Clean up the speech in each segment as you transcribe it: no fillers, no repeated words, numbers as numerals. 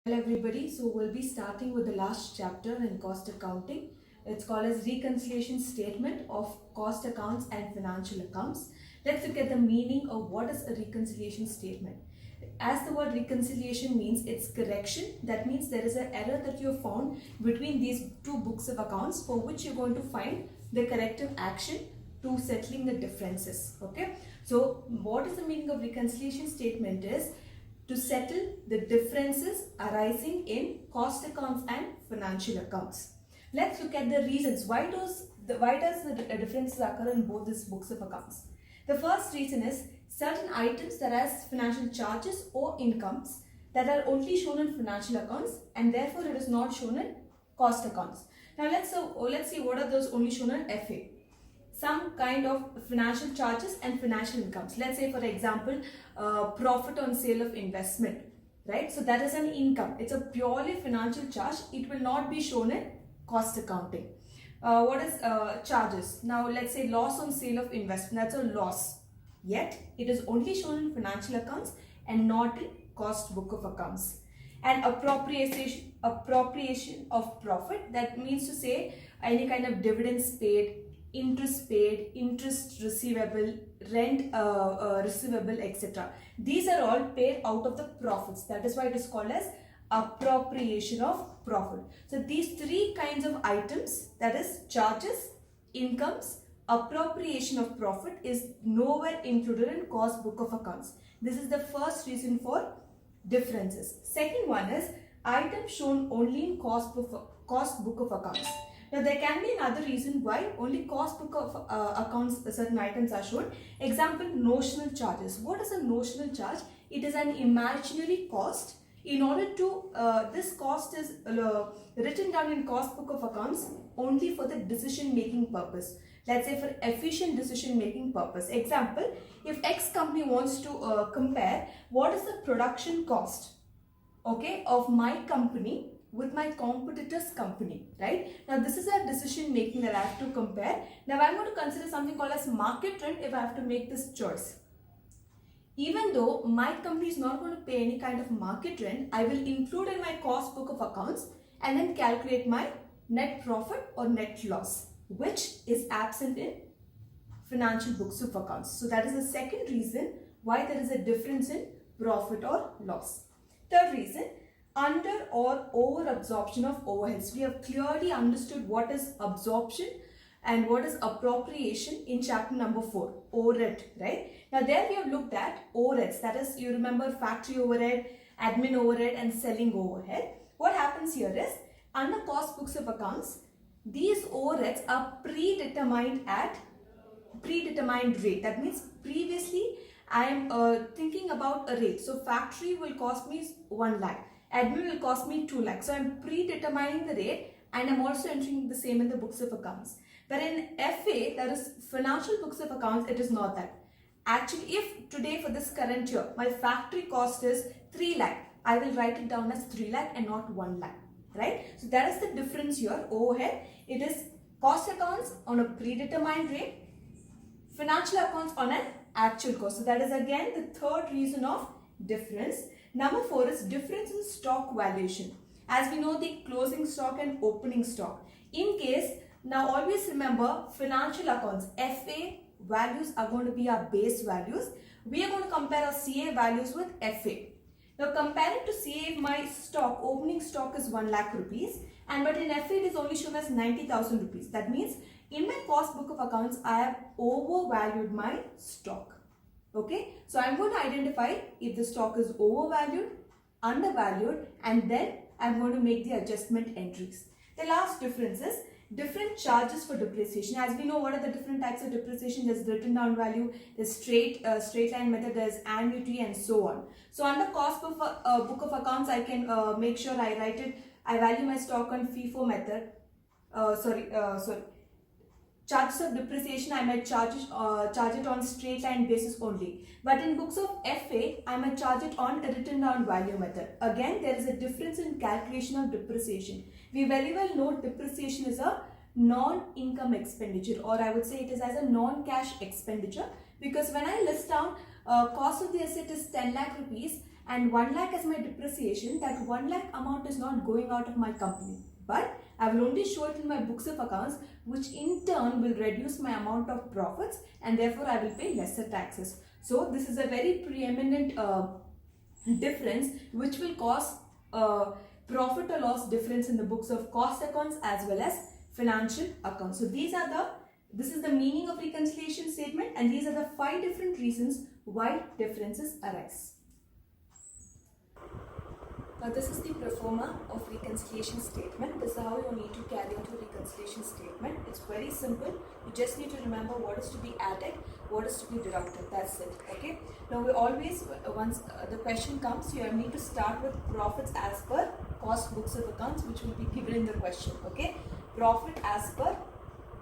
Hello everybody, so we'll be starting with the last chapter in cost accounting. It's called as reconciliation statement of cost accounts and financial accounts. Let's look at the meaning of what is a reconciliation statement. As the word reconciliation means, it's correction. That means there is an error that you have found between these two books of accounts for which you're going to find the corrective action to settling the differences. Okay, so what is the meaning of reconciliation statement is to settle the differences arising in cost accounts and financial accounts. Let's look at the reasons. Why does the differences occur in both these books of accounts? The first reason is certain items that has financial charges or incomes that are only shown in financial accounts and therefore it is not shown in cost accounts. Now let's see what are those only shown in FA. Some kind of financial charges and financial incomes. Let's say for example, profit on sale of investment, right? So that is an income. It's a purely financial charge. It will not be shown in cost accounting. What is charges? Now let's say loss on sale of investment. That's a loss. Yet it is only shown in financial accounts and not in cost book of accounts. And appropriation of profit. That means to say any kind of dividends paid, interest paid, interest receivable, rent receivable, etc. These are all paid out of the profits. That is why it is called as appropriation of profit. So these three kinds of items, that is charges, incomes, appropriation of profit, is nowhere included in cost book of accounts. This is the first reason for differences. Second one is items shown only in cost book of accounts. Now there can be another reason why only cost book of accounts certain items are shown. Example, notional charges. What is a notional charge? It is an imaginary cost. In order to, this cost is written down in cost book of accounts only for the decision making purpose. Let's say for efficient decision making purpose. Example, if X company wants to compare what is the production cost, okay, of my company with my competitor's company, right? Now this is a decision making that I have to compare. Now I'm going to consider something called as market trend if I have to make this choice. Even though my company is not going to pay any kind of market rent, I will include in my cost book of accounts and then calculate my net profit or net loss, which is absent in financial books of accounts. So that is the second reason why there is a difference in profit or loss. Third reason, under or over absorption of overheads. We have clearly understood what is absorption and what is appropriation in chapter number 4, overhead, right? Now there we have looked at overheads, that is, you remember factory overhead, admin overhead and selling overhead. What happens here is, under cost books of accounts, these overheads are predetermined at predetermined rate. That means previously I am thinking about a rate. So factory will cost me 1 lakh. Admin will cost me 2 lakhs. So I'm predetermining the rate and I'm also entering the same in the books of accounts. But in FA, that is financial books of accounts, it is not that. Actually, if today for this current year, my factory cost is 3 lakh, I will write it down as 3 lakh and not 1 lakh, right? So that is the difference here. Overhead, it is cost accounts on a predetermined rate, financial accounts on an actual cost. So that is again the third reason of difference. Number 4 is difference in stock valuation. As we know, the closing stock and opening stock. In case, now always remember, financial accounts, FA values are going to be our base values. We are going to compare our CA values with FA. Now comparing to CA, my stock, opening stock is 1 lakh rupees, and but in FA it is only shown as 90,000 rupees. That means in my cost book of accounts, I have overvalued my stock. Okay, so I'm going to identify if the stock is overvalued, undervalued, and then I'm going to make the adjustment entries. The last difference is different charges for depreciation. As we know, what are the different types of depreciation? There's written down value, there's straight line method, there's annuity, and so on. So under cost book of accounts, I can make sure I write it. I value my stock on FIFO method. Charges of depreciation, I might charge it on straight line basis only. But in books of FA, I might charge it on a written down value method. Again, there is a difference in calculation of depreciation. We very well know depreciation is a non-income expenditure, or I would say it is as a non-cash expenditure, because when I list down cost of the asset is 10 lakh rupees and 1 lakh as my depreciation, that 1 lakh amount is not going out of my company, but I will only show it in my books of accounts, which in turn will reduce my amount of profits, and therefore I will pay lesser taxes. So this is a very preeminent difference which will cause profit or loss difference in the books of cost accounts as well as financial accounts. So this is the meaning of reconciliation statement, and these are the 5 different reasons why differences arise. Now this is the pro forma of reconciliation statement. This is how you need to carry out a reconciliation statement. It's very simple. You just need to remember what is to be added, what is to be deducted. That's it. Okay. Now we always, once the question comes, you need to start with profits as per cost books of accounts, which will be given in the question. Okay. Profit as per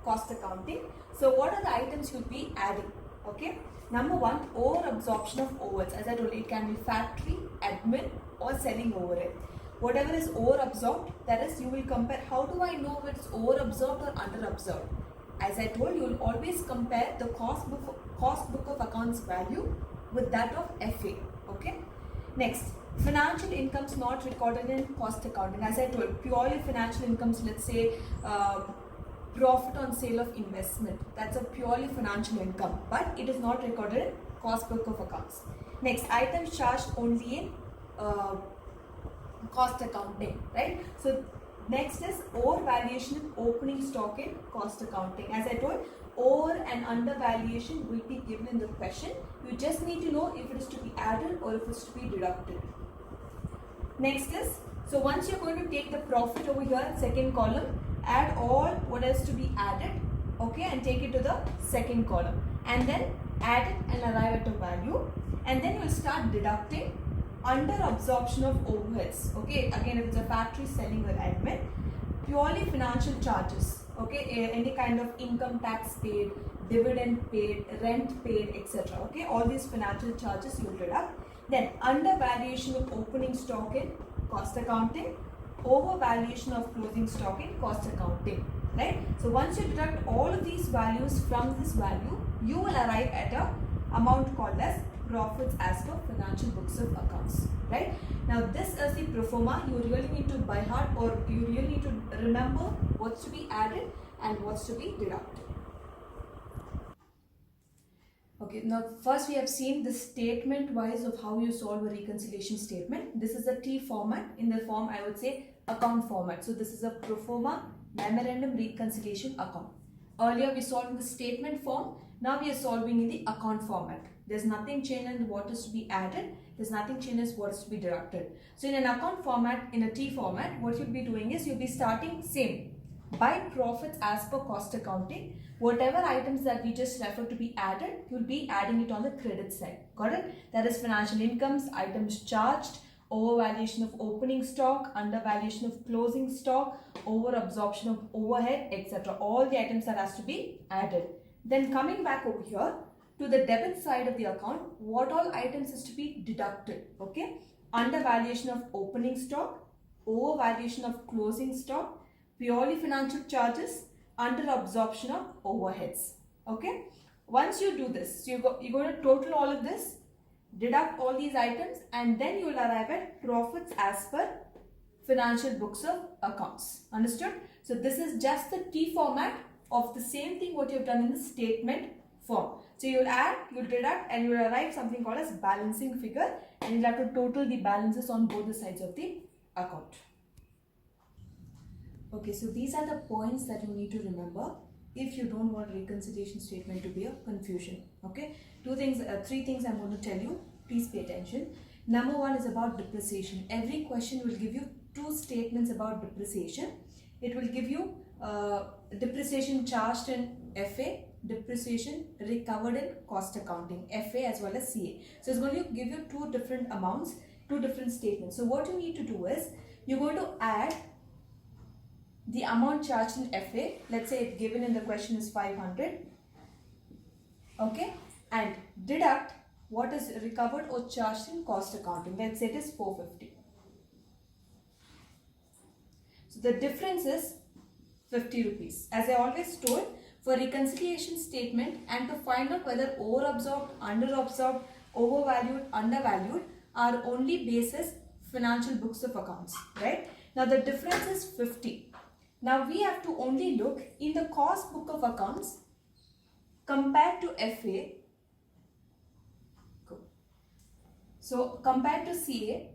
cost accounting. So what are the items you'll be adding? Okay. Number 1, over absorption of overheads. As I told you, it can be factory, admin, or selling overhead. Whatever is over absorbed, that is, you will compare. How do I know if it's over absorbed or under absorbed? As I told you, will always compare the cost book of accounts value with that of FA. Okay. Next, financial incomes not recorded in cost accounting. As I told, purely financial incomes, let's say profit on sale of investment, that's a purely financial income, but it is not recorded in cost book of accounts. Next, items charged only in cost accounting, right? So next is overvaluation in opening stock in cost accounting. As I told, over and under valuation will be given in the question. You just need to know if it is to be added or if it is to be deducted. Next is, so once you're going to take the profit over here, second column, add all what is to be added, okay, and take it to the second column, and then add it and arrive at a value, and then you'll start deducting under absorption of overheads. Okay, again, if it's a factory, selling, or admin, purely financial charges, okay, any kind of income tax paid, dividend paid, rent paid, etc. Okay, all these financial charges you will deduct. Then under valuation of opening stock in cost accounting, over valuation of closing stock in cost accounting, right? So once you deduct all of these values from this value, you will arrive at a amount called as profits as per financial books of accounts, right? Now this is the pro forma. You really need to by heart, or you really need to remember what's to be added and what's to be deducted. Okay, now first we have seen the statement wise of how you solve a reconciliation statement. This is a T format. In the form, I would say account format. So this is a pro forma memorandum reconciliation account. Earlier we solved in the statement form. Now we are solving in the account format. There's nothing changed in what is to be added. There's nothing changed in what is to be deducted. So in an account format, in a T format, what you'll be doing is you'll be starting same by profits as per cost accounting. Whatever items that we just referred to be added, you'll be adding it on the credit side. Got it? That is financial incomes, items charged, overvaluation of opening stock, undervaluation of closing stock, over absorption of overhead, etc. All the items that has to be added. Then coming back over here to the debit side of the account, what all items is to be deducted? Okay, undervaluation of opening stock, overvaluation of closing stock, purely financial charges, under absorption of overheads. Okay, once you do this, so you're going to total all of this, deduct all these items, and then you will arrive at profits as per financial books of accounts. Understood? So this is just the T format of the same thing what you have done in the statement form. So you will add, you will deduct, and you will arrive something called as balancing figure, and you will have to total the balances on both the sides of the account. Okay, so these are the points that you need to remember if you don't want reconciliation statement to be a confusion. Okay, three things I'm going to tell you. Please pay attention. Number 1 is about depreciation. Every question will give you 2 statements about depreciation. It will give you depreciation charged in FA, depreciation recovered in cost accounting, FA as well as CA. So it's going to give you 2 different amounts, 2 different statements. So what you need to do is you're going to add the amount charged in FA. Let's say it's given in the question is 500. Okay, and deduct what is recovered or charged in cost accounting. Let's say it is 450. So the difference is 50 rupees. As I always told, for reconciliation statement and to find out whether over absorbed, under absorbed, overvalued, undervalued, our only base is financial books of accounts, right? Now the difference is 50. Now we have to only look in the cost book of accounts compared to FA. So compared to CA,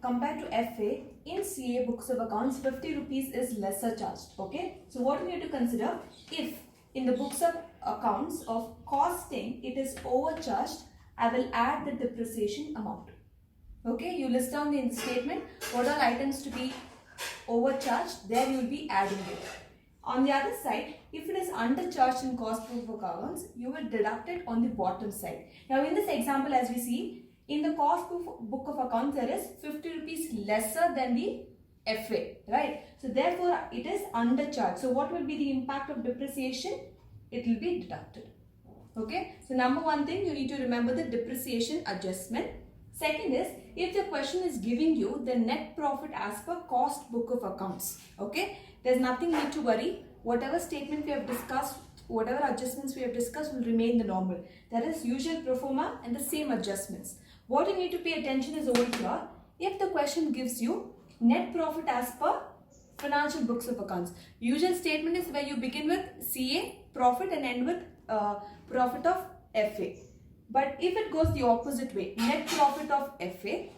compared to FA, in CA books of accounts 50 rupees is lesser charged. Okay, so what we have to consider, if in the books of accounts of costing it is overcharged, I will add the depreciation amount. Okay, you list down in the statement what are items to be overcharged, there you will be adding it. On the other side, if it is undercharged in cost book of accounts, you will deduct it on the bottom side. Now in this example, as we see, in the cost book of accounts there is 50 rupees lesser than the FA, right? So therefore it is undercharged. So what will be the impact of depreciation? It will be deducted. Okay, so number one thing, you need to remember the depreciation adjustment. Second is, if the question is giving you the net profit as per cost book of accounts, okay, there's nothing need to worry. Whatever statement we have discussed, whatever adjustments we have discussed will remain the normal. That is usual pro forma and the same adjustments. What you need to pay attention is over here, if the question gives you net profit as per financial books of accounts. Usual statement is where you begin with CA profit and end with profit of FA. But if it goes the opposite way, net profit of FA,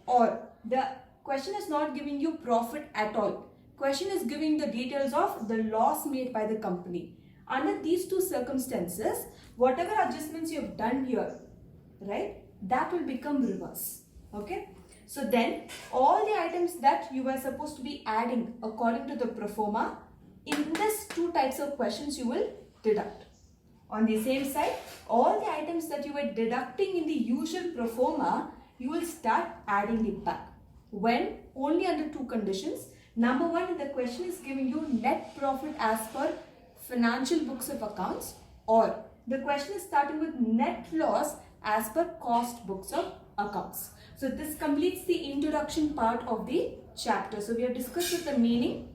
or the question is not giving you profit at all, question is giving the details of the loss made by the company. Under these two circumstances, whatever adjustments you have done here, right, that will become reverse. Okay, so then all the items that you were supposed to be adding according to the pro forma, in this two types of questions you will deduct. On the same side, all the items that you were deducting in the usual pro forma, you will start adding it back. When? Only under two conditions. Number one, the question is giving you net profit as per financial books of accounts, or the question is starting with net loss as per cost books of accounts. So this completes the introduction part of the chapter. So we have discussed the meaning,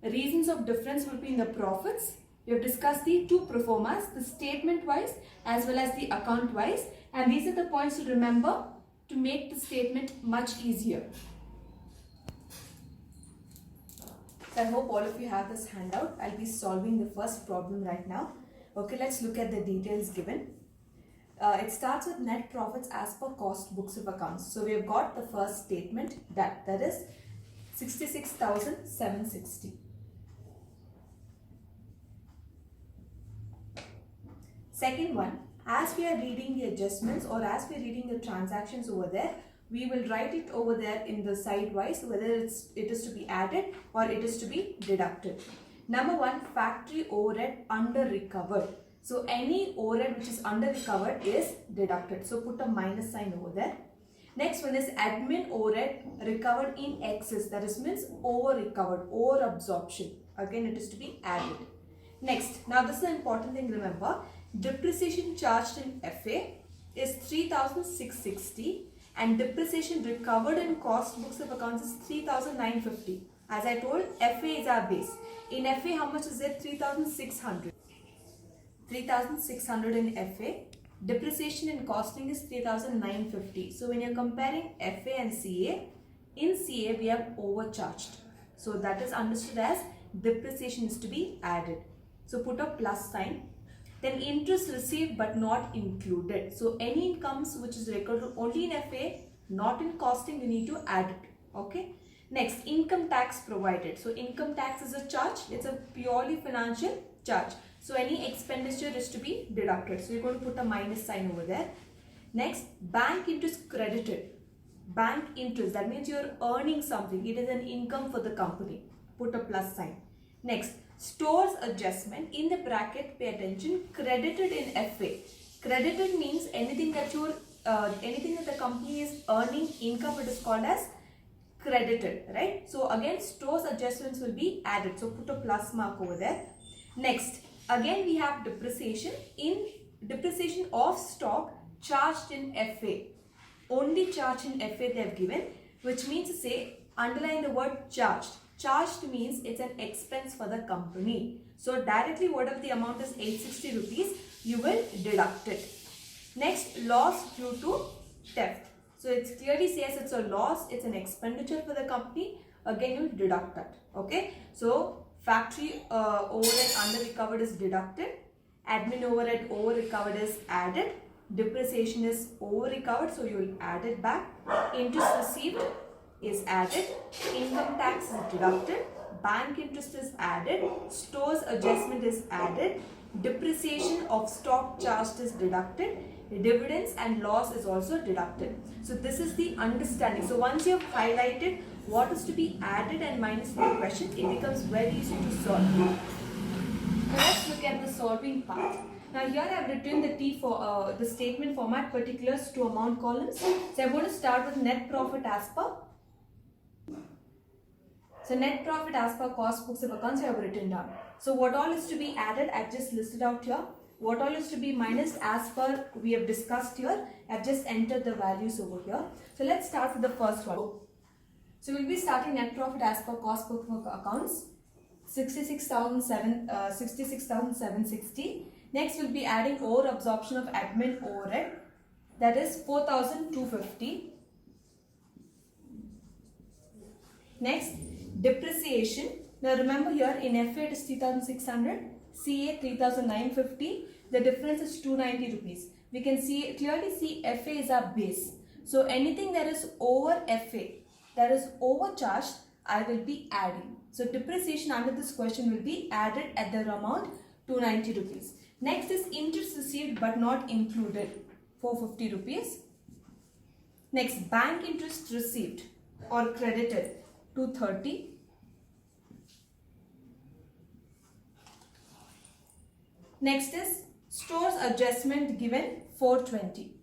the reasons of difference between the profits. We have discussed the two pro formas, the statement wise as well as the account wise, and these are the points to remember to make the statement much easier. So I hope all of you have this handout. I'll be solving the first problem right now. Okay, let's look at the details given. It starts with net profits as per cost books of accounts. So we have got the first statement that is 66,760. Second one, as we are reading the adjustments or as we are reading the transactions over there, we will write it over there in the sidewise whether it is to be added or it is to be deducted. Number one, factory overhead under recovered. So any overhead which is under recovered is deducted. So put a minus sign over there. Next one is admin overhead recovered in excess. That is means over recovered, over absorption. Again it is to be added. Next, now this is an important thing, remember. Depreciation charged in FA is 3,660 and depreciation recovered in cost books of accounts is 3,950. As I told, FA is our base. In FA, how much is it? 3,600. 3,600 in FA. Depreciation in costing is 3,950. So when you're comparing FA and CA, in CA we have overcharged. So that is understood as depreciation is to be added. So put a plus sign. Then interest received but not included. So any incomes which is recorded only in FA, not in costing, you need to add it. Okay. Next, income tax provided. So income tax is a charge. It's a purely financial charge. So any expenditure is to be deducted. So you're going to put a minus sign over there. Next, bank interest credited. Bank interest, that means you're earning something. It is an income for the company. Put a plus sign. Next, stores adjustment, in the bracket, pay attention, credited in FA. Credited means anything that the company is earning income, it is called as credited, right? So again, stores adjustments will be added. So put a plus mark over there. Next, again we have depreciation. In depreciation of stock charged in FA. Only charged in FA they have given, which means to say, underline the word charged. Charged means it's an expense for the company. So directly whatever the amount is 860 rupees, you will deduct it. Next, loss due to theft. So it clearly says it's a loss, it's an expenditure for the company. Again, you deduct that. Okay. So factory overhead under recovered is deducted. Admin overhead over recovered is added. Depreciation is over recovered, so you will add it back. Interest received is added. Income tax is deducted. Bank interest is added. Stores adjustment is added. Depreciation of stock charged is deducted. Dividends and loss is also deducted. So this is the understanding. So once you have highlighted what is to be added and minus in the question, it becomes very easy to solve. Now let's look at the solving part. Now here I have written the T for the statement format particulars to amount columns. So I'm going to start with net profit as per. So net profit as per cost books of accounts I have written down. So what all is to be added, I've just listed out here. What all is to be minus as per we have discussed here, I've just entered the values over here. So let's start with the first one. So we'll be starting net profit as per cost book of accounts, 66,760. Next we'll be adding over absorption of admin overhead, that is 4,250. Next, depreciation. Now remember here in FA it is 3,600, CA 3,950. The difference is 290 rupees. We can clearly see FA is our base. So anything that is over FA, that is overcharged, I will be adding. So depreciation under this question will be added at the amount 290 rupees. Next is interest received but not included, 450 rupees. Next, bank interest received or credited, 230. Next is stores adjustment given, 420.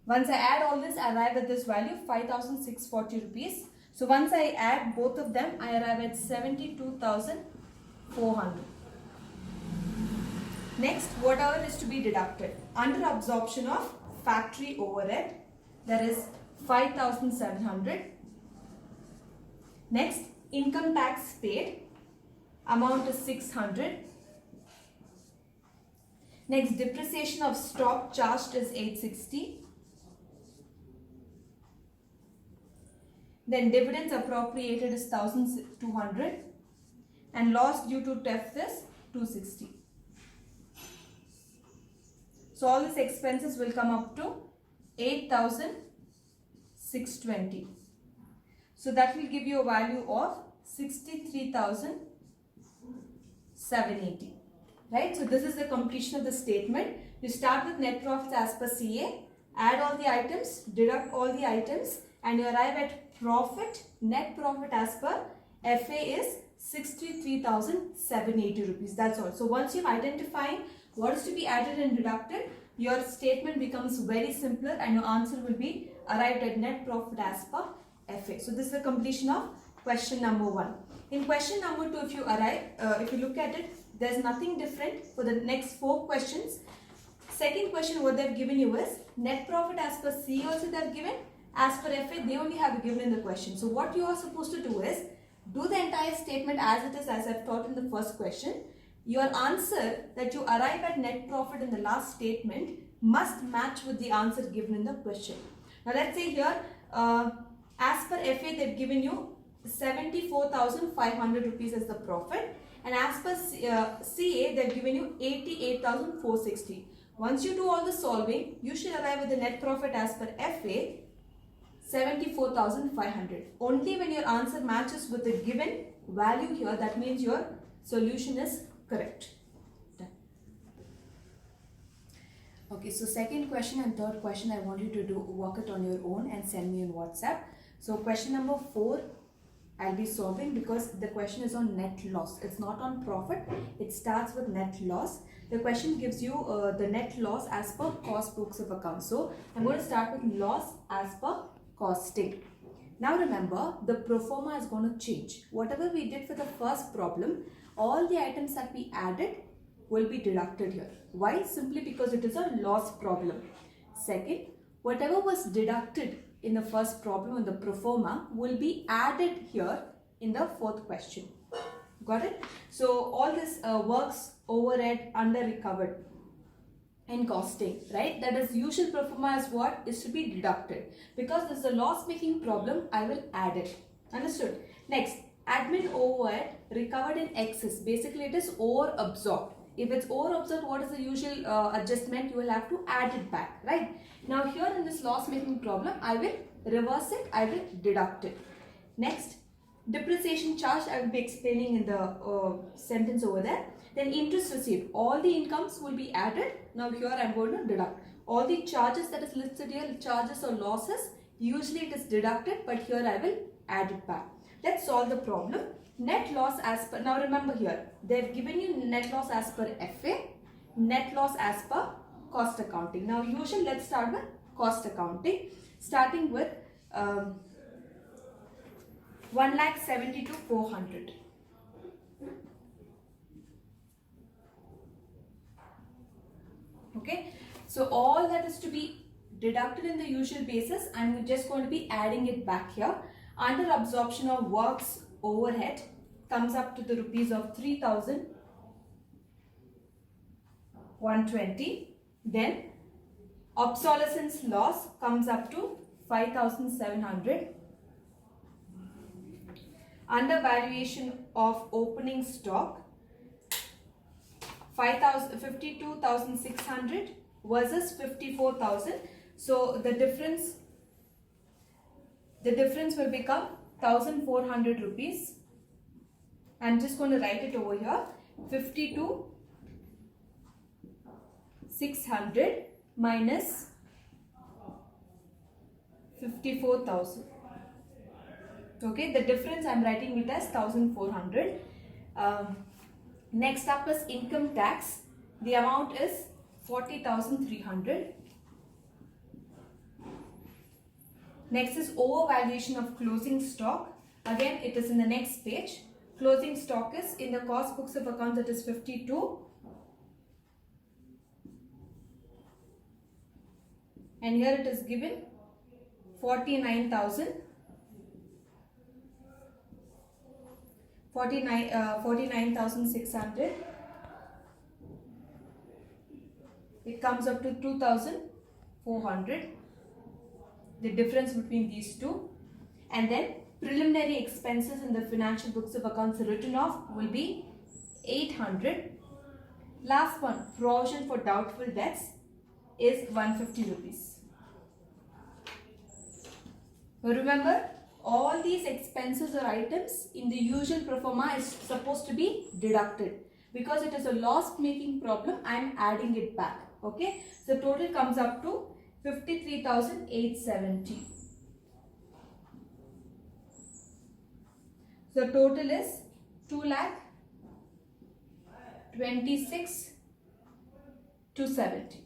Once I add all this, I arrive at this value, 5,640 rupees. So once I add both of them, I arrive at 72,400. Next, whatever is to be deducted. Under absorption of factory overhead, there is 5,700. Next, income tax paid, amount is 600. Next, depreciation of stock charged is 860. Then dividends appropriated is 1,200. And loss due to theft is 260. So all these expenses will come up to 8,620. So that will give you a value of 63,780. Right? So this is the completion of the statement. You start with net profits as per CA, add all the items, deduct all the items, and you arrive at profit, net profit as per FA is 63,780 rupees. That's all. So once you've identified what is to be added and deducted, your statement becomes very simpler and your answer will be arrived at net profit as per FA. So this is the completion of question number 1. In question number 2, if you look at it, there's nothing different for the next 4 questions. Second question, what they've given you is net profit as per C also they've given. As per FA, they only have given in the question. So what you are supposed to do is do the entire statement as it is, as I've taught in the first question. Your answer that you arrive at net profit in the last statement must match with the answer given in the question. Now let's say here, as per FA, they've given you 74,500 rupees as the profit, and as per CA, they've given you 88,460. Once you do all the solving, you should arrive at the net profit as per FA, 74,500. Only when your answer matches with the given value here, that means your solution is correct. Done. Okay, so second question and third question, I want you to work it on your own and send me on WhatsApp. So question number 4, I'll be solving because the question is on net loss. It's not on profit. It starts with net loss. The question gives you the net loss as per cost books of accounts. So I'm going to start with loss as per costing. Now remember, the pro forma is going to change. Whatever we did for the first problem, all the items that we added will be deducted here. Why? Simply because it is a loss problem. Second, whatever was deducted in the first problem in the pro forma will be added here in the fourth question. Got it? So all this works overhead under recovered. in costing, right? That is usual pro forma is what is to be deducted. Because this is a loss making problem, I will add it. Understood? Next, admin overhead recovered in excess. Basically, it is over absorbed. If it's over absorbed, what is the usual adjustment? You will have to add it back, right? Now here in this loss making problem, I will reverse it, I will deduct it. Next, depreciation charge, I will be explaining in the sentence over there. Then interest received, all the incomes will be added. Now here I am going to deduct. All the charges that is listed here, charges or losses, usually it is deducted, but here I will add it back. Let's solve the problem. Net loss as per, now remember here, they have given you net loss as per FA, net loss as per cost accounting. Now usually let's start with cost accounting, starting with 1,72,400. Okay, so all that is to be deducted in the usual basis, I'm just going to be adding it back here. Under absorption of works overhead comes up to the rupees of 3,120. Then obsolescence loss comes up to 5,700. Under valuation of opening stock, 52,600 versus 54,000. So the difference will become 1,400 rupees. I'm just going to write it over here. 52,600 minus 54,000. Okay, the difference I'm writing it as 1,400. Next up is income tax. The amount is 40,300. Next is overvaluation of closing stock. Again, it is in the next page. Closing stock is in the cost books of accounts, that is 52. And here it is given 49,000. 49,600. It comes up to 2,400. The difference between these two. And then preliminary expenses in the financial books of accounts written off will be 800. Last one, provision for doubtful debts is 150 rupees. Remember, all these expenses or items in the usual pro forma is supposed to be deducted. Because it is a loss making problem, I am adding it back. Okay, so total comes up to 53,870. So total is 2,26,270.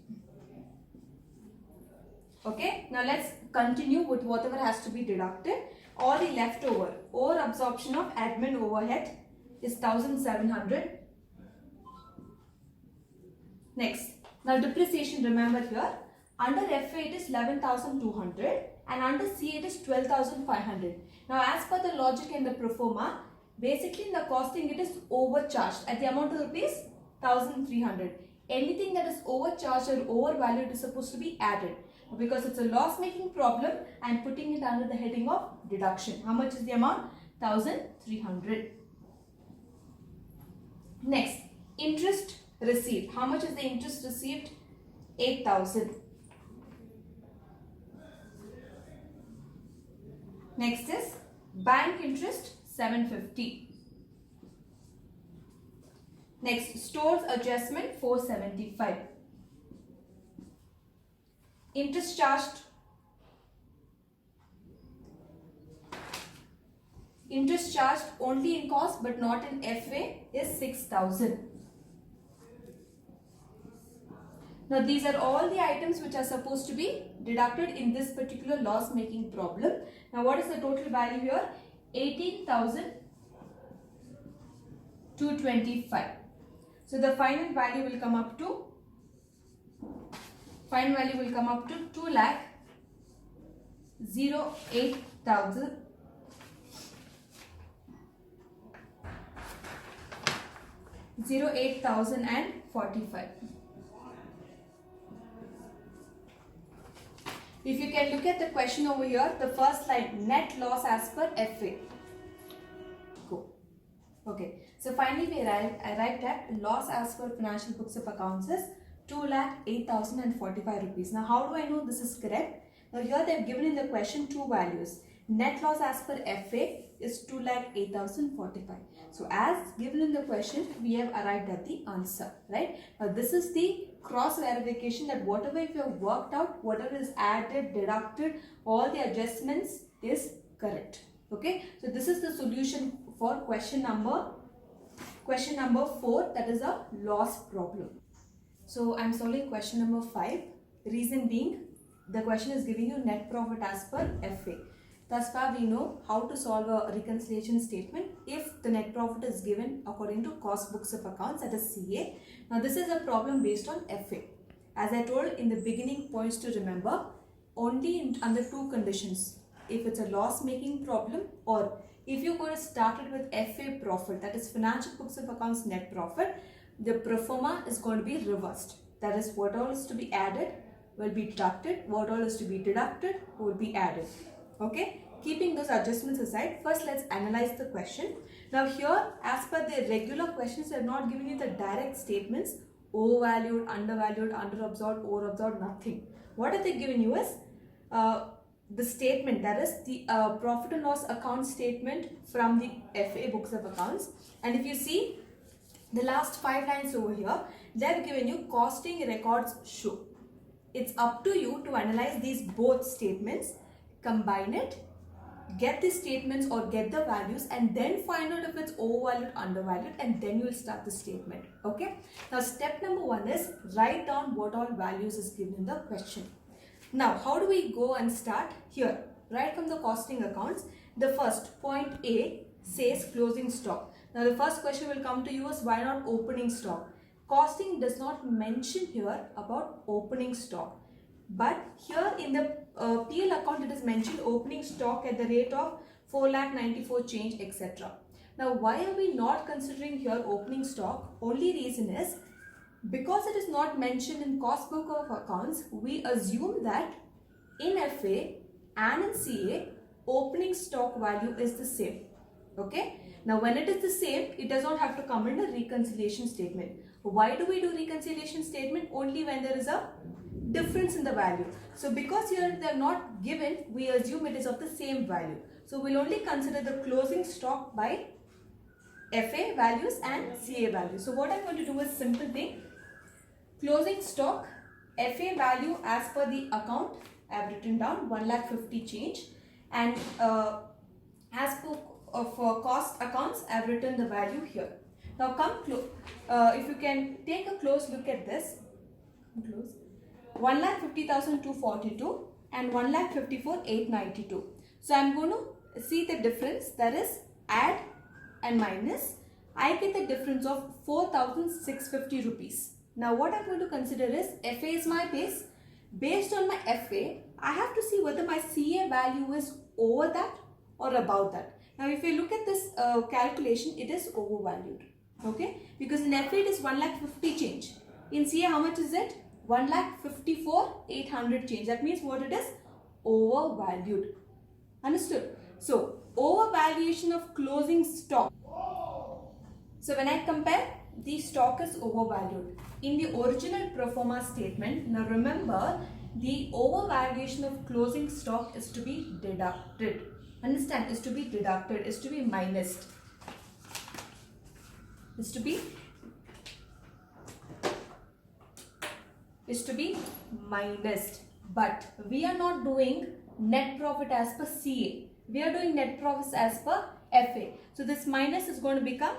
Okay, now let's continue with whatever has to be deducted. All the leftover or absorption of admin overhead is 1,700. Next, now depreciation, remember here, under FA it is 11,200 and under CA it is 12,500. Now as per the logic and the pro forma, basically in the costing it is overcharged at the amount of rupees 1,300. Anything that is overcharged or overvalued is supposed to be added. Because it's a loss making problem, I am putting it under the heading of deduction. How much is the amount? 1,300. Next, interest received. How much is the interest received? 8,000. Next is bank interest, 750. Next, stores adjustment, 475. Interest charged only in cost but not in FA is 6,000. Now these are all the items which are supposed to be deducted in this particular loss making problem. Now what is the total value here? 18,225. So the final value will come up to 2,08,000. 08,045. If you can look at the question over here, the first line, net loss as per FA. Go. Okay, so finally we arrived at loss as per financial books of accounts is 2,08,045 rupees. Now how do I know this is correct? Now here they have given in the question two values. Net loss as per FA is 2,08,045. So as given in the question, we have arrived at the answer, right? Now this is the cross verification that whatever if you have worked out, whatever is added, deducted, all the adjustments is correct. Okay, so this is the solution for question number 4, that is a loss problem. So I'm solving question number 5. Reason being, the question is giving you net profit as per FA. Thus far we know how to solve a reconciliation statement if the net profit is given according to cost books of accounts, that is CA. Now this is a problem based on FA. As I told in the beginning, points to remember, only under two conditions. If it's a loss making problem, or if you're going to start it with FA profit, that is financial books of accounts net profit, the pro forma is going to be reversed. That is, what all is to be added will be deducted, what all is to be deducted will be added. Okay, keeping those adjustments aside, first let's analyze the question. Now here, as per the regular questions, they are not giving you the direct statements, overvalued, undervalued, underabsorbed, overabsorbed, nothing. What are they giving you is the statement, that is the profit and loss account statement from the FA books of accounts. And if you see the last 5 lines over here, they have given you costing records show. It's up to you to analyze these both statements, combine it, get the statements or get the values, and then find out if it's overvalued, undervalued, and then you will start the statement. Okay, now step number 1 is write down what all values is given in the question. Now how do we go and start? Here, right from the costing accounts, the first point A says closing stock. Now the first question will come to you is why not opening stock? Costing does not mention here about opening stock, but here in the PL account it is mentioned opening stock at the rate of 4,94,000 change, etc. Now why are we not considering here opening stock? Only reason is because it is not mentioned in cost book of accounts, we assume that in FA and in CA opening stock value is the same. Okay, now when it is the same, it does not have to come in a reconciliation statement. Why do we do reconciliation statement? Only when there is a difference in the value. So because here they are not given, we assume it is of the same value. So we'll only consider the closing stock by FA values and CA values. So what I'm going to do is simple thing. Closing stock, FA value as per the account, I have written down 1,50,000 change, and as per for cost accounts, I have written the value here. Now come close. If you can take a close look at this, 1,50,242 and 1,54,892. So I am going to see the difference, that is add and minus. I get the difference of 4,650 rupees. Now what I am going to consider is FA is my base. Based on my FA, I have to see whether my CA value is over that or above that. Now if you look at this calculation, it is overvalued. Okay, because in FA it is 1,50,000 change. In CA how much is it? 1,54,800 change. That means what it is? Overvalued. Understood? So overvaluation of closing stock. So when I compare, the stock is overvalued. In the original pro forma statement, now remember, the overvaluation of closing stock is to be deducted. Understand? Is to be deducted, is to be minused. Is to be minused. But we are not doing net profit as per CA. We are doing net profits as per FA. So this minus is going to become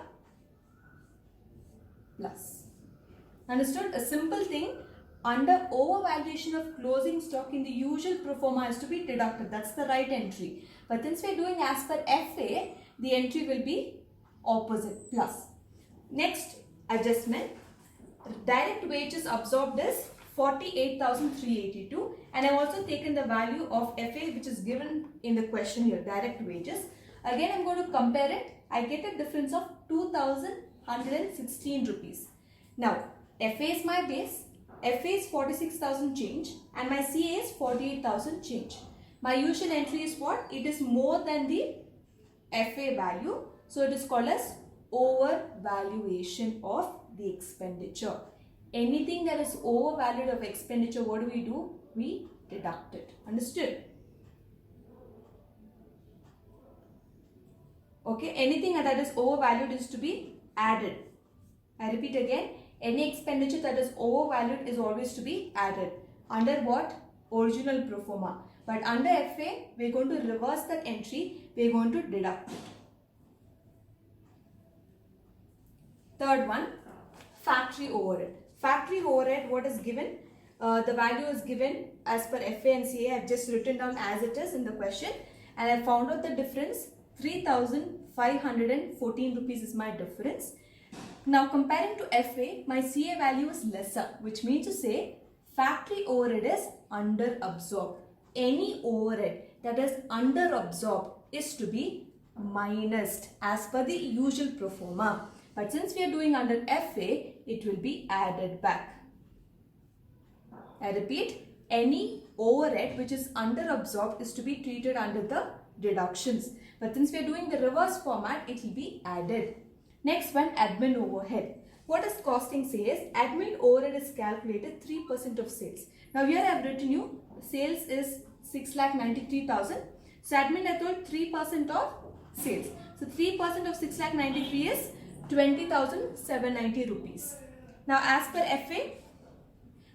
plus. Understood? A simple thing. Under overvaluation of closing stock, in the usual pro forma is to be deducted. That's the right entry. But since we are doing as per FA, the entry will be opposite, plus. Next adjustment, direct wages absorbed is 48,382, and I have also taken the value of FA which is given in the question here, direct wages. Again I am going to compare it. I get a difference of 2,116 rupees. Now FA is my base, FA is 46,000 change and my CA is 48,000 change. My usual entry is what? It is more than the FA value. So it is called as overvaluation of the expenditure. Anything that is overvalued of expenditure, what do? We deduct it. Understood? Okay, anything that is overvalued is to be added. I repeat again, any expenditure that is overvalued is always to be added. Under what? Original pro forma. But under FA, we are going to reverse that entry. We are going to deduct it. Third one, factory overhead. Factory overhead, what is given? The value is given as per FA and CA. I have just written down as it is in the question. And I found out the difference. 3,514 rupees is my difference. Now comparing to FA, my CA value is lesser, which means to say factory overhead is under absorbed. Any overhead that is under absorbed is to be minused as per the usual pro forma. But since we are doing under FA, it will be added back. I repeat, any overhead which is under absorbed is to be treated under the deductions. But since we are doing the reverse format, it will be added. Next one, admin overhead. What does costing say is admin overhead is calculated 3% of sales. Now here I have written you sales is 6,93,000. So admin I told 3% of sales. So 3% of 6,93,000 is 20,790 rupees. Now as per FA,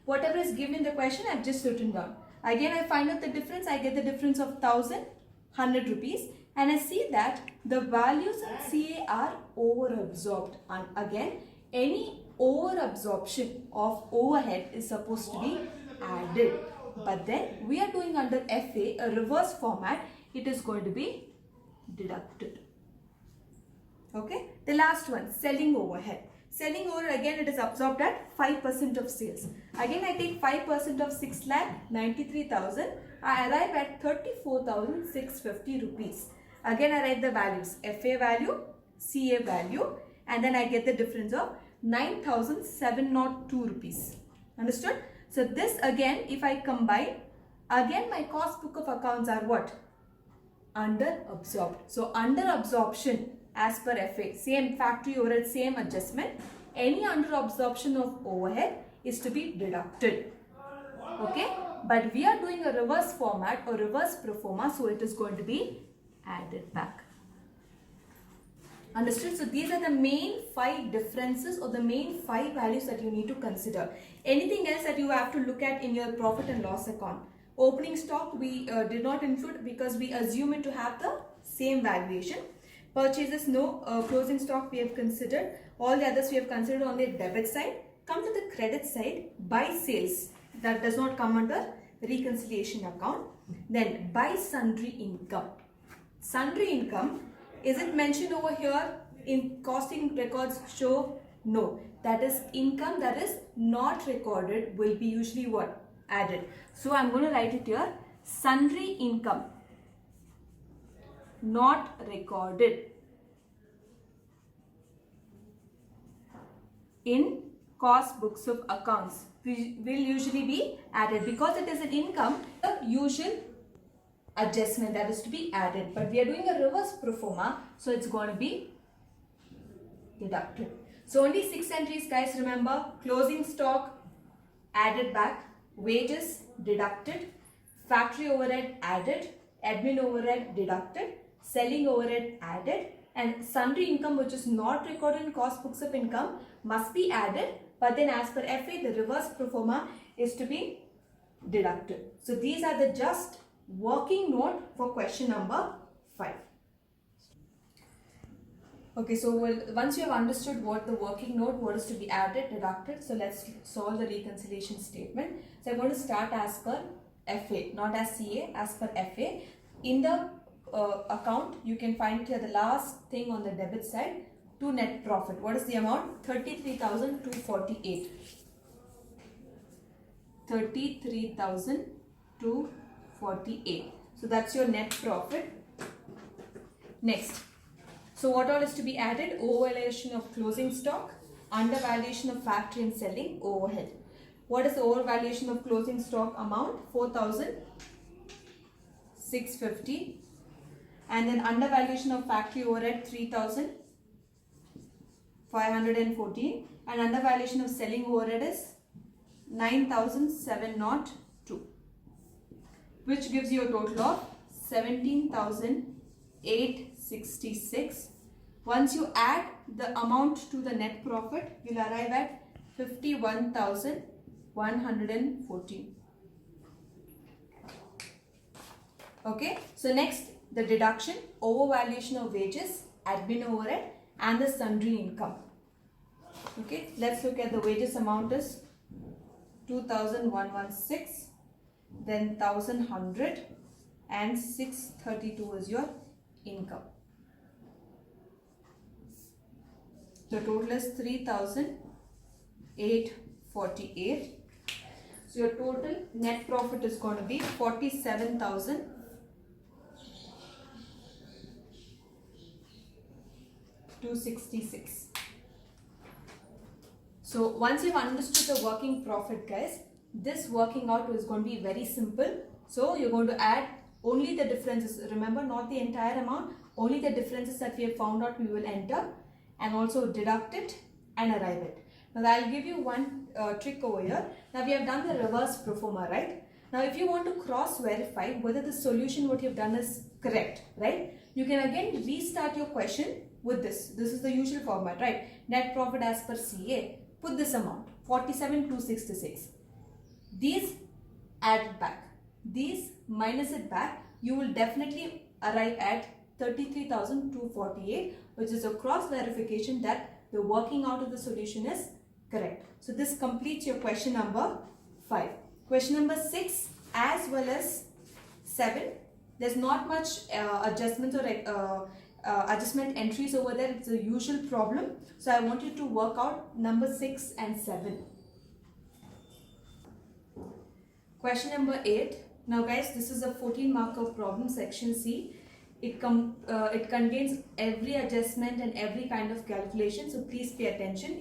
whatever is given in the question I have just written down. Again I find out the difference. I get the difference of 1,100 rupees. And I see that the values in CA are over-absorbed. And again, any over-absorption of overhead is supposed to be added. But then we are doing under FA, a reverse format, it is going to be deducted. Okay. The last one, selling overhead. Selling overhead, again, it is absorbed at 5% of sales. Again, I take 5% of 6,93,000. I arrive at 34,650 rupees. Again, I write the values, FA value, CA value, and then I get the difference of 9,702 rupees. Understood? So this again, if I combine, again my cost book of accounts are what? Under absorbed. So under absorption as per FA, same factory overhead, same adjustment. Any under absorption of overhead is to be deducted. Okay? But we are doing a reverse format or reverse pro forma, so it is going to be added back. Understood? So these are the main 5 differences or the main 5 values that you need to consider. Anything else that you have to look at in your profit and loss account? Opening stock we did not include because we assume it to have the same valuation. Purchases no, closing stock we have considered. All the others we have considered on the debit side. Come to the credit side, buy sales. That does not come under reconciliation account. Then buy sundry income. Sundry income, is it mentioned over here in costing records show? No. That is income that is not recorded will be usually what? Added. So I am going to write it here. Sundry income not recorded in cost books of accounts will usually be added because it is an income, the usual adjustment that is to be added. But we are doing a reverse pro forma, so it's going to be deducted. So only 6 entries, guys. Remember, closing stock added back, wages deducted, factory overhead added, admin overhead deducted, selling overhead added, and sundry income which is not recorded in cost books of income must be added. But then as per FA, the reverse pro forma is to be deducted. So these are the just working note for question number 5. Okay, so once you have understood what the working note, what is to be added, deducted, so let's solve the reconciliation statement. So I'm going to start as per FA, not as CA, as per FA. In the account, you can find it here, the last thing on the debit side, to net profit. What is the amount? 33,248. 33,248. So that's your net profit. Next. So what all is to be added? Overvaluation of closing stock, undervaluation of factory and selling overhead. What is the overvaluation of closing stock amount? 4,650. And then undervaluation of factory overhead 3,514. And undervaluation of selling overhead is 9,702. Which gives you a total of 17,866. Once you add the amount to the net profit, you'll arrive at 51,114. Okay, so next the deduction, overvaluation of wages, admin overhead and the sundry income. Okay, let's look at the wages amount is 2,116, then 1,100 and 632 is your income. The total is 3,848. So your total net profit is going to be 47,266. So once you've understood the working profit, guys, this working out is going to be very simple. So you're going to add only the differences. Remember, not the entire amount, only the differences that we have found out we will enter and also deduct it and arrive it. Now I'll give you one trick over here. Now we have done the reverse pro forma, right? Now if you want to cross verify whether the solution what you've done is correct, right? You can again restart your question with this. This is the usual format, right? Net profit as per CA. Put this amount, 47,266. These add it back. These minus it back. You will definitely arrive at 33,248, which is a cross verification that the working out of the solution is correct. So this completes your question number 5. Question number 6 as well as 7. There's not much adjustment or adjustment entries over there. It's a usual problem. So I want you to work out number 6 and 7. Question number 8. Now guys, this is a 14 marker problem, section C. It contains every adjustment and every kind of calculation. So please pay attention.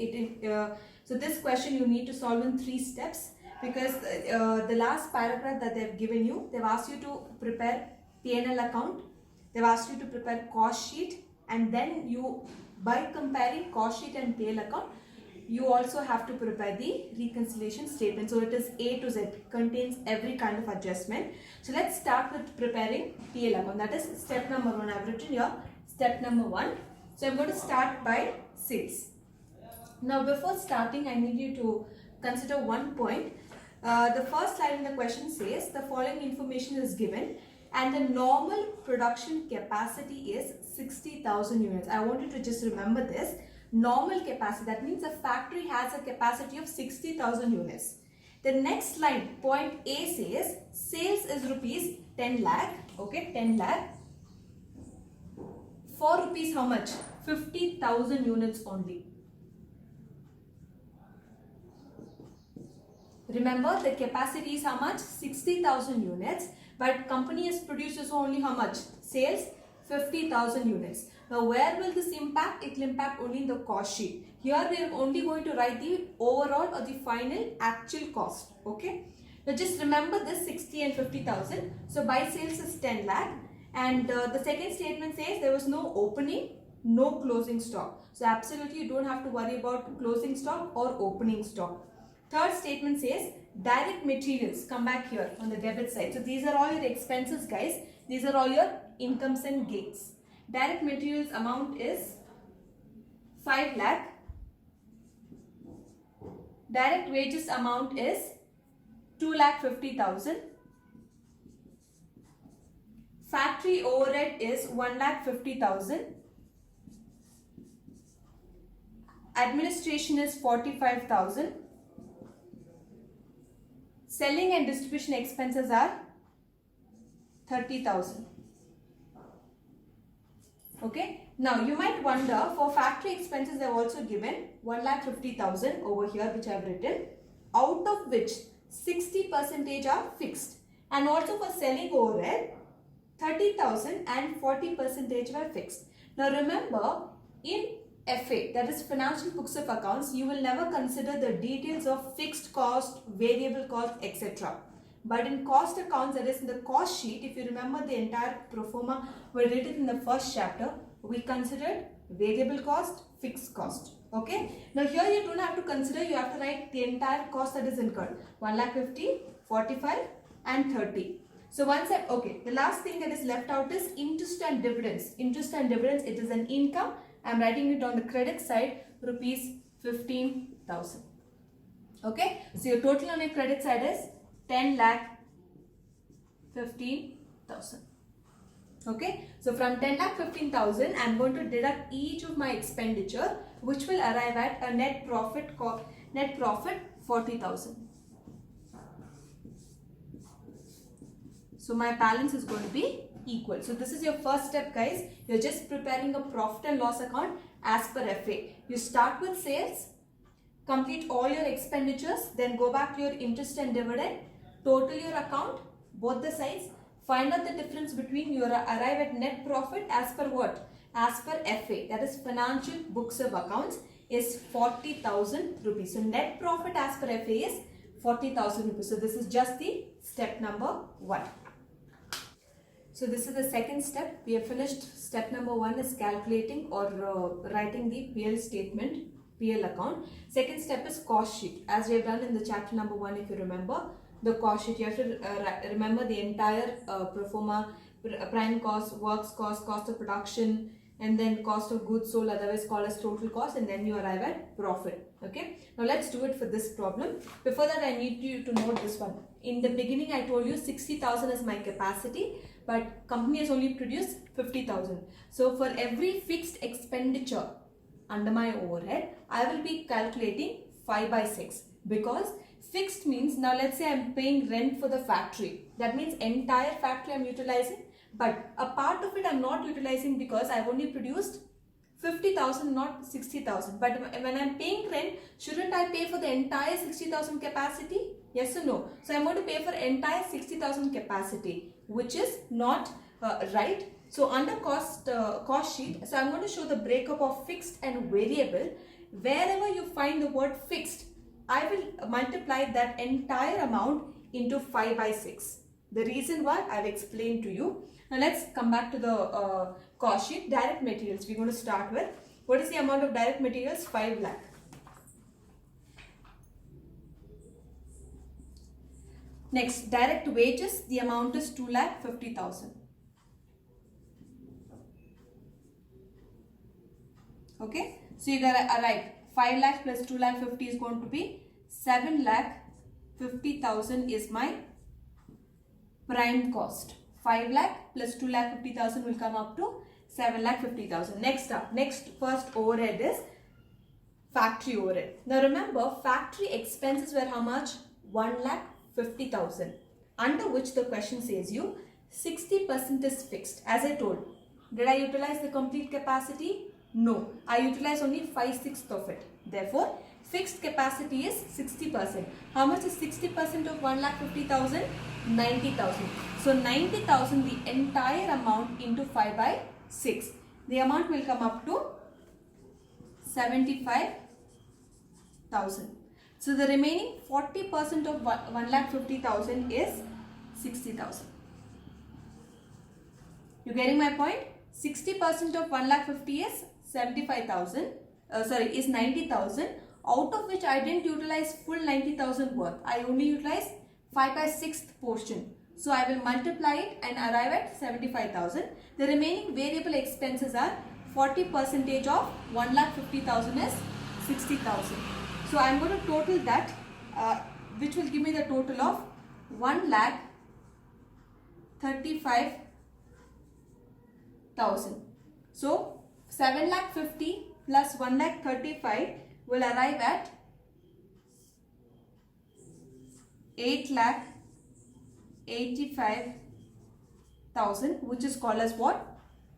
So this question you need to solve in 3 steps, because the last paragraph that they've given you, they've asked you to prepare P&L account. They've asked you to prepare cost sheet, and then you, by comparing cost sheet and P&L account, you also have to prepare the reconciliation statement. So it is A to Z, contains every kind of adjustment. So let's start with preparing P&L account. That is step number 1. I've written here step number 1. So I'm going to start by sales. Now before starting, I need you to consider one point. The first line in the question says the following information is given and the normal production capacity is 60,000 units. I want you to just remember this. Normal capacity, that means the factory has a capacity of 60,000 units. The next line, point A, says sales is rupees 10 lakh. Okay, 10 lakh. For rupees how much? 50,000 units only. Remember, the capacity is how much? 60,000 units. But company has produces only how much? Sales 50,000 units. Now where will this impact? It will impact only in the cost sheet. Here we are only going to write the overall or the final actual cost. Okay. Now just remember this 60 and 50,000. So buy sales is 10 lakh. And the second statement says there was no opening, no closing stock. So absolutely you don't have to worry about closing stock or opening stock. Third statement says direct materials. Come back here on the debit side. So these are all your expenses, guys. These are all your incomes and gains. Direct materials amount is 5 lakh. Direct wages amount is 2,50,000. Factory overhead is 1,50,000. Administration is 45,000. Selling and distribution expenses are 30,000. Okay. Now you might wonder, for factory expenses they have also given 1,50,000 over here, which I have written, out of which 60% are fixed, and also for selling overhead 30,000 and 40% were fixed. Now remember, in FA, that is financial books of accounts, you will never consider the details of fixed cost, variable cost, etc. But in cost accounts, that is in the cost sheet, if you remember the entire pro forma were written in the first chapter, we considered variable cost, fixed cost. Okay. Now here you don't have to consider, you have to write the entire cost that is incurred. 1,50,000, 45 and 30. So once I, okay, the last thing that is left out is interest and dividends. Interest and dividends, it is an income. I am writing it on the credit side, rupees 15,000. Okay. So your total on your credit side is 10,15,000. Okay. So from 10,15,000, I am going to deduct each of my expenditure, which will arrive at a net profit 40,000. So my balance is going to be equal. So this is your first step, guys. You're just preparing a profit and loss account as per FA. You start with sales, complete all your expenditures, then go back to your interest and dividend, total your account, both the sides, find out the difference between you arrive at net profit as per what? As per FA, that is financial books of accounts, is 40,000 rupees. So net profit as per FA is 40,000 rupees. So this is just the step number 1. So this is the second step. We have finished step number 1 is calculating or writing the PL statement, PL account. Second step is cost sheet. As we have done in the chapter number 1, if you remember, the cost sheet, you have to remember the entire pro forma, prime cost, works cost, cost of production, and then cost of goods sold, otherwise called as total cost, and then you arrive at profit. Okay. Now let's do it for this problem. Before that, I need you to note this one. In the beginning, I told you 60,000 is my capacity, but company has only produced 50,000. So for every fixed expenditure under my overhead, I will be calculating 5/6, because fixed means, now let's say I am paying rent for the factory. That means entire factory I am utilizing, but a part of it I am not utilizing because I have only produced 50,000, not 60,000. But when I am paying rent, shouldn't I pay for the entire 60,000 capacity? Yes or no? So I am going to pay for entire 60,000 capacity, which is not right. So under cost sheet, so I am going to show the breakup of fixed and variable. Wherever you find the word fixed, I will multiply that entire amount into 5/6. The reason why I have explained to you. Now let's come back to the cost sheet. Direct materials, we're going to start with. What is the amount of direct materials? 5 lakh. Next, direct wages, the amount is 2,50,000. Okay, so you gotta write 5 lakh plus 2,50,000 is going to be 7,50,000 is my prime cost. 5 lakh plus 2,50,000 will come up to 7,50,000. Next up, first overhead is factory overhead. Now remember, factory expenses were how much? 1,50,000. Under which the question says you 60% is fixed. As I told, did I utilize the complete capacity? No, I utilize only 5/6 of it. Therefore, fixed capacity is 60%. How much is 60% of 1,50,000? 90,000. So 90,000, the entire amount into 5/6. The amount will come up to 75,000. So the remaining 40% of 1,50,000 is 60,000. You getting my point? 60% of 1,50,000 is 75,000. Is 90,000. Out of which I didn't utilize full 90,000 worth. I only utilized 5/6 portion. So I will multiply it and arrive at 75,000. The remaining variable expenses are 40% of 1,50,000 is 60,000. So I am going to total that, which will give me the total of 1,35,000. So 7,50,000 plus 1,35,000 will arrive at 8,85,000, which is called as what?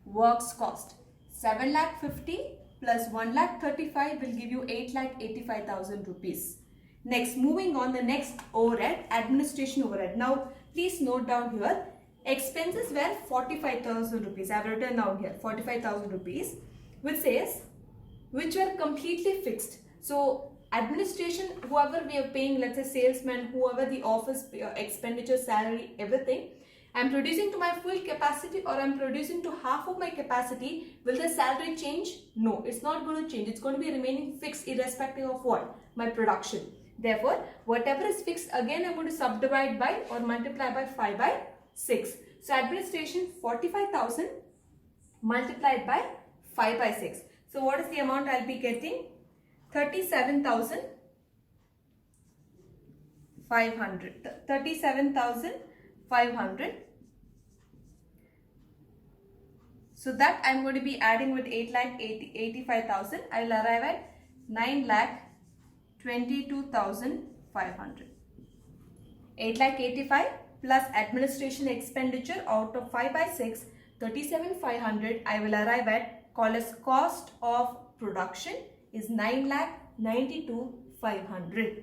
Works cost. 7,50,000 plus 1,35,000 will give you 8,85,000 rupees. Next, moving on, the next overhead, administration overhead. Now, please note down here, expenses were 45,000 rupees. I have written down here 45,000 rupees, which says which were completely fixed. So administration, whoever we are paying, let's say salesman, whoever the office expenditure, salary, everything, I'm producing to my full capacity or I'm producing to half of my capacity, will the salary change? No, it's not going to change. It's going to be remaining fixed irrespective of what? My production. Therefore, whatever is fixed, again I'm going to subdivide by or multiply by 5 by 6. So administration 45,000 multiplied by 5 by 6. So what is the amount I'll be getting? 37,500. 37,500. So that I'm going to be adding with 8,85,000. I will arrive at 9,22,500. 8,85,000 plus administration expenditure out of 5 by 6, 37,500. I will arrive at, call as cost of production is 9,92,500.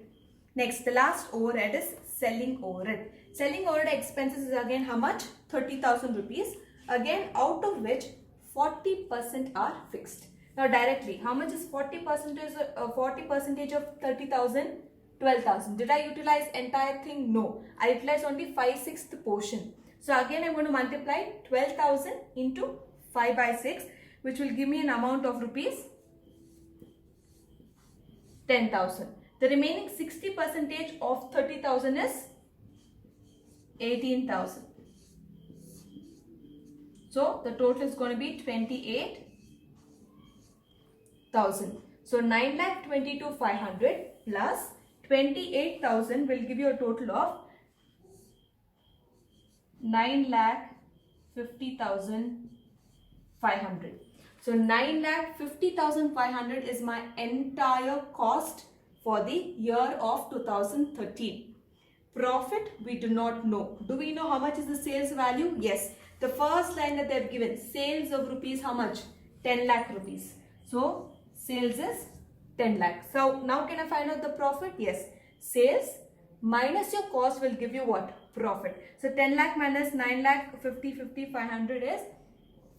Next, the last overhead is selling overhead. Selling overhead expenses is again how much? 30,000 rupees. Again, out of which 40% are fixed. Now directly, how much is 40% of 30,000? 12,000. Did I utilize entire thing? No. I utilized only 5/6 portion. So again, I'm going to multiply 12,000 into 5 by 6, which will give me an amount of rupees 10,000. The remaining 60% of 30,000 is 18,000. So the total is going to be 28,000. So 9,22,500 plus 28,000 will give you a total of 9,50,500. So 9,50,500 is my entire cost for the year of 2013. Profit, we do not know. Do we know how much is the sales value? Yes. The first line that they have given, sales of rupees, how much? 10 lakh rupees. So sales is 10 lakh. So now can I find out the profit? Yes. Sales minus your cost will give you what? Profit. So 10 lakh minus 9 lakh 500 is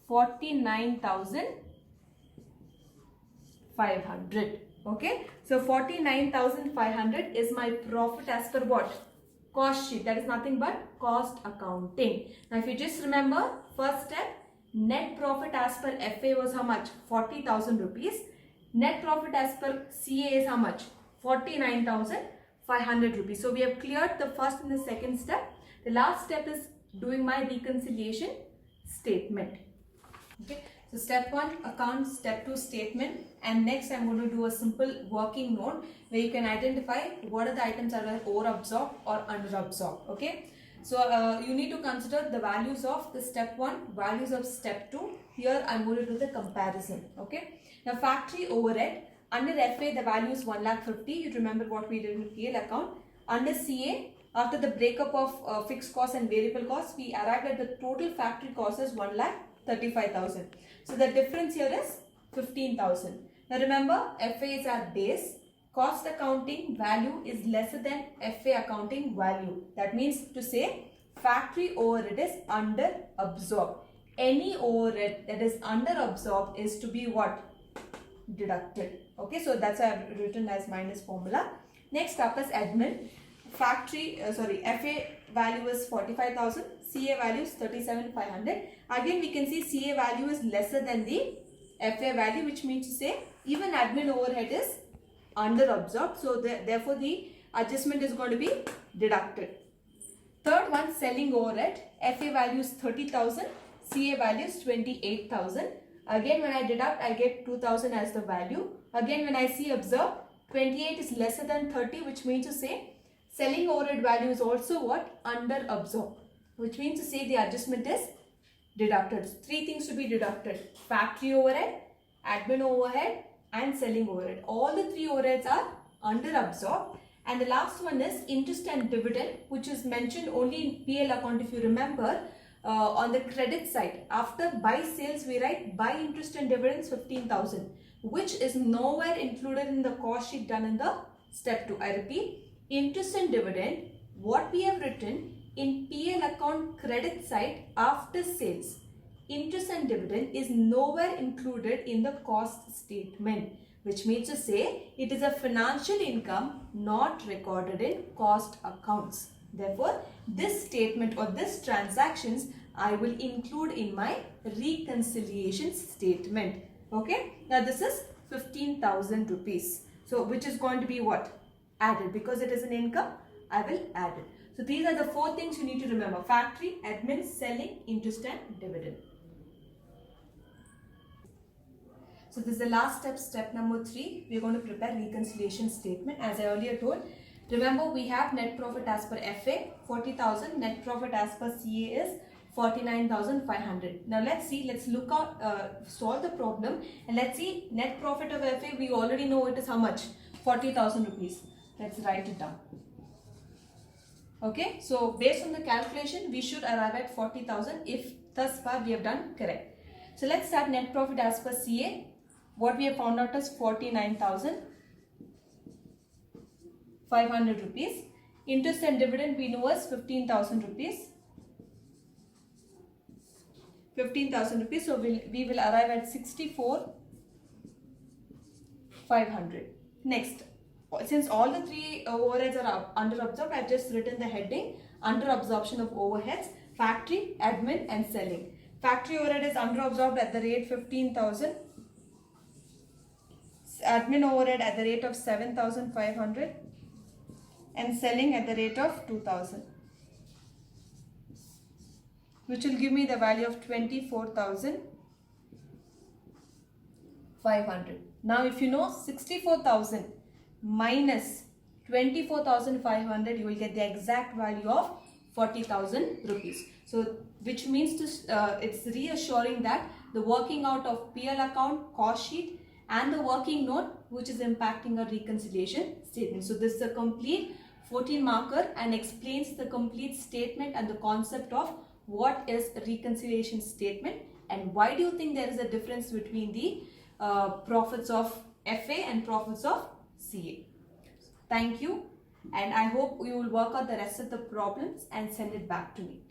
49,500. Okay. So 49,500 is my profit as per what? Cost sheet. That is nothing but cost accounting. Now if you just remember, first step, net profit as per FA was how much? 40,000 rupees. Net profit as per CA is how much? 49,500 rupees. So we have cleared the first and the second step. The last step is doing my reconciliation statement. Okay. So step 1 account, step 2 statement, and next I'm going to do a simple working note where you can identify what are the items that are over absorbed or under absorbed. Okay. So you need to consider the values of the step 1, values of step 2. Here I'm going to do the comparison. Okay. Now factory overhead, under FA the value is 1,50,000. You remember what we did in the PL account. Under CA, after the breakup of fixed costs and variable costs, we arrived at the total factory cost is 1,35,000. So the difference here is 15,000. Now remember, FA is our base. Cost accounting value is lesser than FA accounting value. That means to say factory overhead is under absorbed. Any overhead that is under absorbed is to be what? Deducted. Okay, so that's why I've written as minus formula. Next up is admin. FA value is 45,000. CA value is 37,500. Again, we can see CA value is lesser than the FA value, which means to say even admin overhead is under absorbed. So therefore, the adjustment is going to be deducted. Third one, selling overhead. FA value is 30,000. CA value is 28,000. Again, when I deduct, I get 2,000 as the value. Again, when I see observe, 28 is lesser than 30, which means to say selling overhead value is also what? Under absorbed, which means to say the adjustment is deducted. 3 things to be deducted: factory overhead, admin overhead, and selling overhead. All the 3 overheads are under absorbed. And the last one is interest and dividend, which is mentioned only in PL account. If you remember, on the credit side, after buy sales, we write buy interest and dividends 15,000, which is nowhere included in the cost sheet done in the step 2. I repeat, interest and dividend, what we have written in PL account credit side after sales, interest and dividend is nowhere included in the cost statement, which means to say it is a financial income not recorded in cost accounts. Therefore, this statement or this transactions I will include in my reconciliation statement. Okay, now this is 15,000 rupees. So which is going to be what? Added, because it is an income, I will add it. So these are the 4 things you need to remember: factory, admin, selling, interest and dividend. So this is the last step, step number 3. We are going to prepare reconciliation statement. As I earlier told, remember we have net profit as per FA 40,000, net profit as per CA is 49,500. Now let's see, let's look out, solve the problem, and let's see net profit of FA. We already know it is how much? 40,000 rupees. Let's write it down. Okay, so based on the calculation, we should arrive at 40,000 if thus far we have done correct. So let's start net profit as per CA. What we have found out is 49,500 rupees. Interest and dividend we know as 15,000 rupees. 15,000 rupees. So we will arrive at 64,500. Next, since all the 3 overheads are under absorbed, I have just written the heading under absorption of overheads: factory, admin and selling. Factory overhead is under absorbed at the rate 15,000. Admin overhead at the rate of 7,500 and selling at the rate of 2,000, which will give me the value of 24,500. Now if you know 64,000 minus 24,500, you will get the exact value of 40,000 rupees. So which means to it's reassuring that the working out of PL account, cost sheet and the working note which is impacting a reconciliation statement. So this is a complete 14 marker and explains the complete statement and the concept of what is a reconciliation statement and why do you think there is a difference between the profits of FA and profits of CA. Thank you, and I hope you will work out the rest of the problems and send it back to me.